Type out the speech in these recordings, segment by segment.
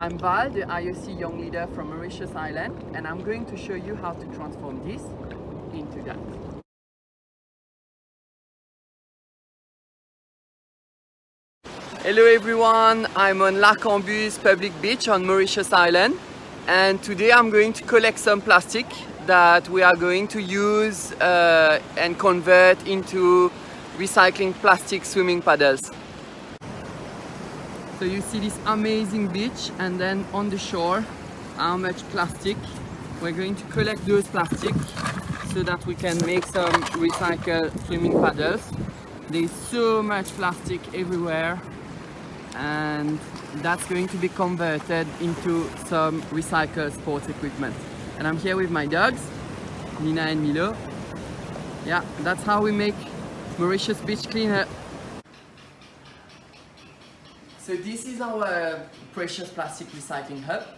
I'm Val, the IOC Young Leader from Mauritius Island, and I'm going to show you how to transform this into that. Hello everyone, I'm on La Cambuse public beach on Mauritius Island, and today I'm going to collect some plastic that we are going to use and convert into recycling plastic swimming paddles. So you see this amazing beach, and then on the shore how much plastic. We're going to collect those plastic so that we can make some recycled swimming paddles. There's so much plastic everywhere, and that's going to be converted into some recycled sports equipment. And I'm here with my dogs, Nina and Milo. Yeah, that's how we make Mauritius beach cleaner. So this is our precious plastic recycling hub.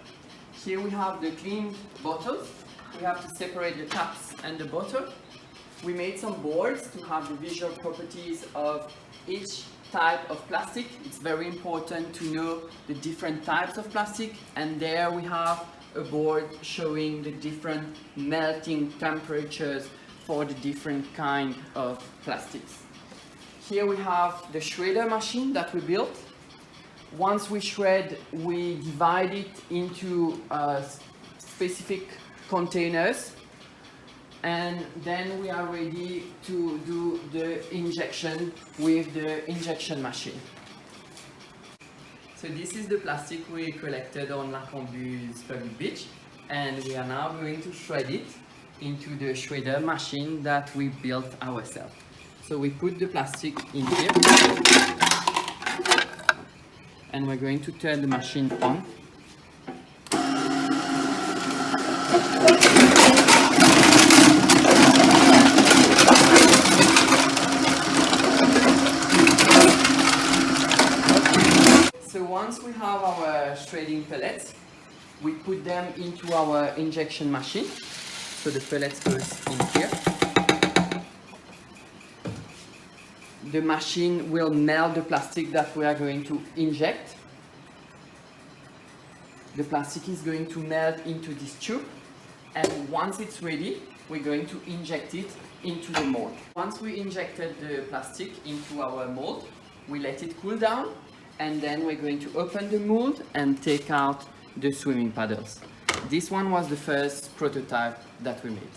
Here we have the clean bottles. We have to separate the caps and the bottle. We made some boards to have the visual properties of each type of plastic. It's very important to know the different types of plastic, and there we have a board showing the different melting temperatures for the different kind of plastics. Here we have the shredder machine that we built. Once we shred, we divide it into specific containers, and then we are ready to do the injection with the injection machine. So this is the plastic we collected on La Cambuse public beach, and we are now going to shred it into the shredder machine that we built ourselves. So we put the plastic in here, and we're going to turn the machine on. So once we have our shredding pellets, we put them into our injection machine. So the pellets goes in here. The machine will melt the plastic that we are going to inject. The plastic is going to melt into this tube, and once it's ready, we're going to inject it into the mold. Once we injected the plastic into our mold, we let it cool down, and then we're going to open the mold and take out the swimming paddles. This one was the first prototype that we made.